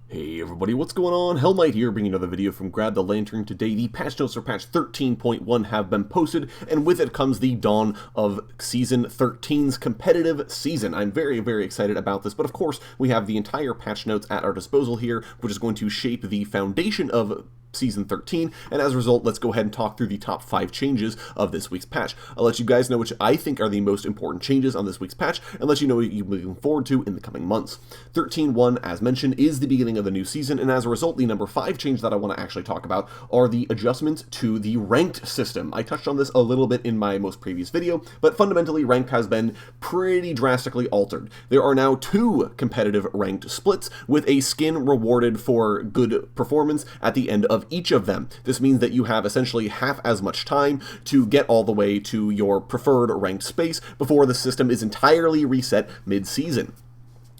Hey everybody, what's going on? Hellknight here, bringing another video from Grab the Lantern. Today, the patch notes for patch 13.1 have been posted, and with it comes the dawn of Season 13's competitive season. I'm very excited about this, but of course, we have the entire patch notes at our disposal here, which is going to shape the foundation of Season 13, and as a result, let's go ahead and talk through the top 5 changes of this week's patch. I'll let you guys know which I think are the most important changes on this week's patch, and let you know what you're looking forward to in the coming months. 13.1, as mentioned, is the beginning of the new season, and as a result, the number 5 change that I want to actually talk about are the adjustments to the ranked system. I touched on this a little bit in my most previous video, but fundamentally, ranked has been pretty drastically altered. There are now 2 competitive ranked splits, with a skin rewarded for good performance at the end of each of them. This means that you have essentially half as much time to get all the way to your preferred ranked space before the system is entirely reset mid-season.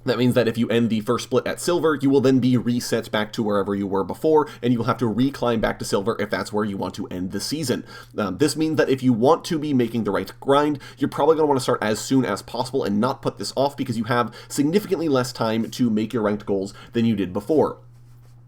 That means that if you end the first split at silver, you will then be reset back to wherever you were before, and you'll have to reclimb back to silver if that's where you want to end the season. This means that if you want to be making the right grind, you're probably going to want to start as soon as possible and not put this off because you have significantly less time to make your ranked goals than you did before.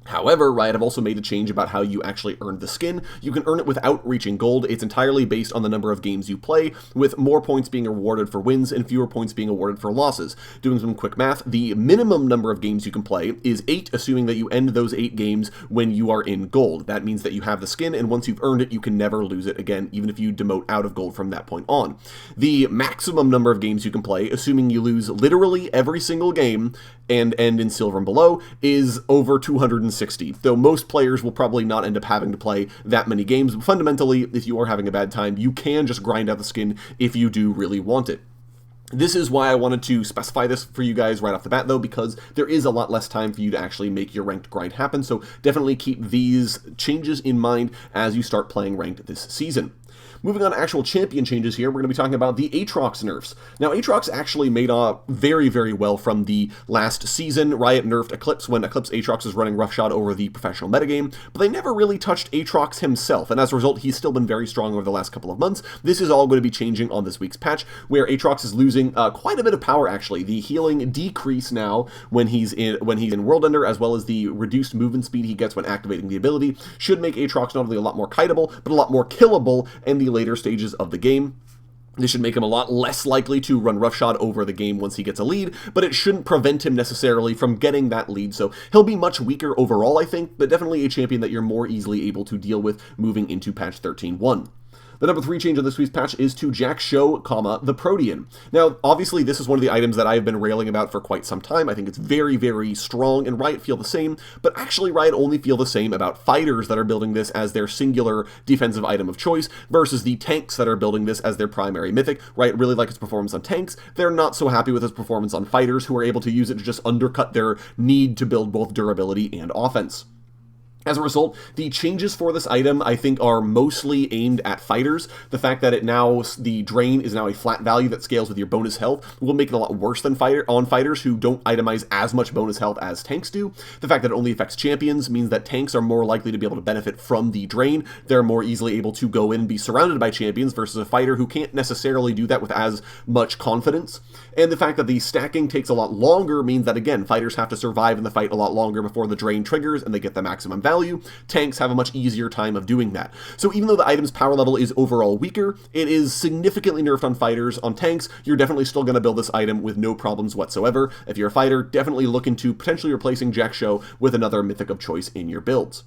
However, Riot have also made a change about how you actually earn the skin. You can earn it without reaching gold. It's entirely based on the number of games you play, with more points being awarded for wins and fewer points being awarded for losses. Doing some quick math, the minimum number of games you can play is 8, assuming that you end those 8 games when you are in gold. That means that you have the skin, and once you've earned it, you can never lose it again, even if you demote out of gold from that point on. The maximum number of games you can play, assuming you lose literally every single game and end in silver and below, is over 260, though most players will probably not end up having to play that many games. But fundamentally, if you are having a bad time, you can just grind out the skin if you do really want it. This is why I wanted to specify this for you guys right off the bat, though, because there is a lot less time for you to actually make your ranked grind happen, so definitely keep these changes in mind as you start playing ranked this season. Moving on to actual champion changes here, we're going to be talking about the Aatrox nerfs. Now, Aatrox actually made very well from the last season. Riot nerfed Eclipse when Eclipse Aatrox was running roughshod over the professional metagame, but they never really touched Aatrox himself, and as a result, he's still been very strong over the last couple of months. This is all going to be changing on this week's patch, where Aatrox is losing quite a bit of power, actually. The healing decrease now when he's in World Ender, as well as the reduced movement speed he gets when activating the ability, should make Aatrox not only a lot more kiteable, but a lot more killable in the later stages of the game. This should make him a lot less likely to run roughshod over the game once he gets a lead, but it shouldn't prevent him necessarily from getting that lead, so he'll be much weaker overall, I think, but definitely a champion that you're more easily able to deal with moving into patch 13.1. The number 3 change of this week's patch is to Jak'Sho, the Protean. Now, obviously, this is one of the items that I've been railing about for quite some time. I think it's very strong, and Riot feel the same, but actually Riot only feel the same about fighters that are building this as their singular defensive item of choice versus the tanks that are building this as their primary mythic. Riot really like its performance on tanks. They're not so happy with its performance on fighters, who are able to use it to just undercut their need to build both durability and offense. As a result, the changes for this item, I think, are mostly aimed at fighters. The fact that the drain is now a flat value that scales with your bonus health will make it a lot worse than fighters who don't itemize as much bonus health as tanks do. The fact that it only affects champions means that tanks are more likely to be able to benefit from the drain. They're more easily able to go in and be surrounded by champions versus a fighter who can't necessarily do that with as much confidence. And the fact that the stacking takes a lot longer means that, again, fighters have to survive in the fight a lot longer before the drain triggers and they get the maximum value. Tanks have a much easier time of doing that. So even though the item's power level is overall weaker, it is significantly nerfed on fighters. On tanks, you're definitely still going to build this item with no problems whatsoever. If you're a fighter, definitely look into potentially replacing Jak'Sho with another mythic of choice in your builds.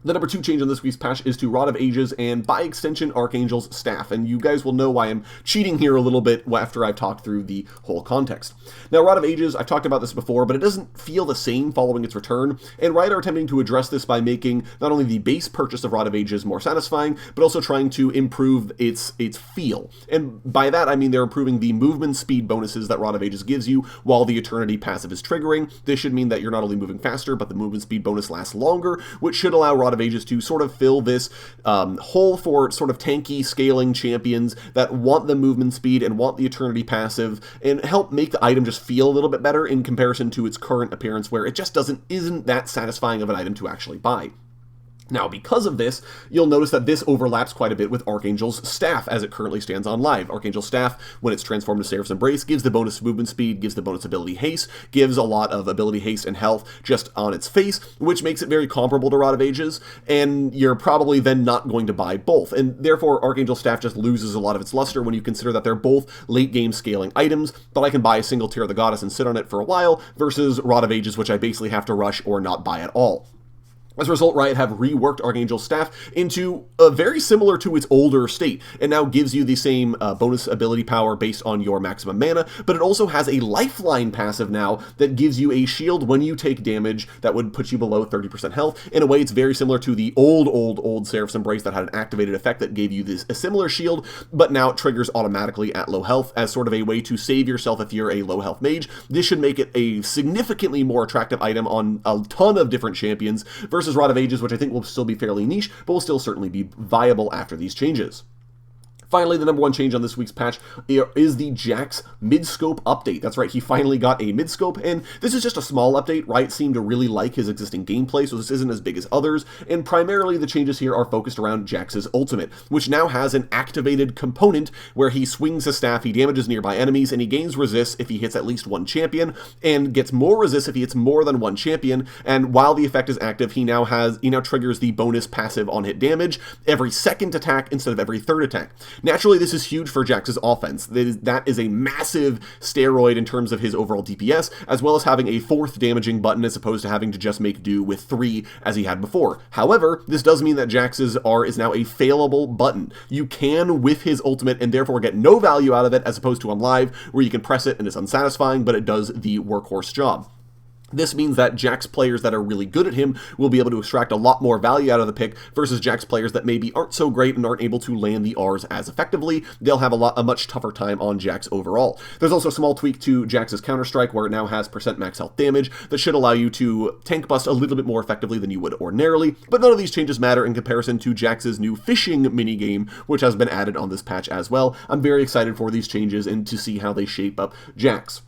The number 2 change on this week's patch is to Rod of Ages and, by extension, Archangel's Staff, and you guys will know why I'm cheating here a little bit after I've talked through the whole context. Now, Rod of Ages, I've talked about this before, but it doesn't feel the same following its return, and Riot are attempting to address this by making not only the base purchase of Rod of Ages more satisfying, but also trying to improve its feel. And by that, I mean they're improving the movement speed bonuses that Rod of Ages gives you while the Eternity passive is triggering. This should mean that you're not only moving faster, but the movement speed bonus lasts longer, which should allow Rod of Ages to sort of fill this hole for sort of tanky scaling champions that want the movement speed and want the Eternity passive, and help make the item just feel a little bit better in comparison to its current appearance, where it just isn't that satisfying of an item to actually buy. Now, because of this, you'll notice that this overlaps quite a bit with Archangel's Staff as it currently stands on live. Archangel's Staff, when it's transformed to Seraph's Embrace, gives the bonus movement speed, gives the bonus ability haste, gives a lot of ability haste and health just on its face, which makes it very comparable to Rod of Ages, and you're probably then not going to buy both. And therefore, Archangel's Staff just loses a lot of its luster when you consider that they're both late-game scaling items, but I can buy a single Tear of the Goddess and sit on it for a while, versus Rod of Ages, which I basically have to rush or not buy at all. As a result, Riot have reworked Archangel's Staff into very similar to its older state. It now gives you the same bonus ability power based on your maximum mana, but it also has a lifeline passive now that gives you a shield when you take damage that would put you below 30% health. In a way, it's very similar to the old Seraph's Embrace that had an activated effect that gave you a similar shield, but now it triggers automatically at low health as sort of a way to save yourself if you're a low health mage. This should make it a significantly more attractive item on a ton of different champions, versus Rod of Ages, which I think will still be fairly niche, but will still certainly be viable after these changes. Finally, the number one change on this week's patch is the Jax Midscope update. That's right, he finally got a Midscope, and this is just a small update. Riot seemed to really like his existing gameplay, so this isn't as big as others, and primarily the changes here are focused around Jax's ultimate, which now has an activated component where he swings his staff, he damages nearby enemies, and he gains resist if he hits at least one champion, and gets more resist if he hits more than one champion, and while the effect is active, he now triggers the bonus passive on hit damage every second attack instead of every third attack. Naturally, this is huge for Jax's offense. That is a massive steroid in terms of his overall DPS, as well as having a fourth damaging button as opposed to having to just make do with 3 as he had before. However, this does mean that Jax's R is now a failable button. You can whiff his ultimate and therefore get no value out of it, as opposed to on live, where you can press it and it's unsatisfying, but it does the workhorse job. This means that Jax players that are really good at him will be able to extract a lot more value out of the pick, versus Jax players that maybe aren't so great and aren't able to land the Rs as effectively. They'll have a much tougher time on Jax overall. There's also a small tweak to Jax's Counter-Strike, where it now has % max health damage that should allow you to tank bust a little bit more effectively than you would ordinarily, but none of these changes matter in comparison to Jax's new fishing minigame, which has been added on this patch as well. I'm very excited for these changes and to see how they shape up Jax.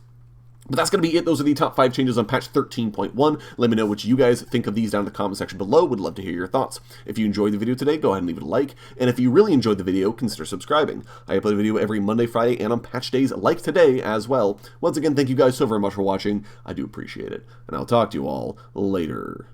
But that's going to be it. Those are the top 5 changes on patch 13.1. Let me know what you guys think of these down in the comment section below. Would love to hear your thoughts. If you enjoyed the video today, go ahead and leave it a like. And if you really enjoyed the video, consider subscribing. I upload a video every Monday, Friday, and on patch days like today as well. Once again, thank you guys so very much for watching. I do appreciate it. And I'll talk to you all later.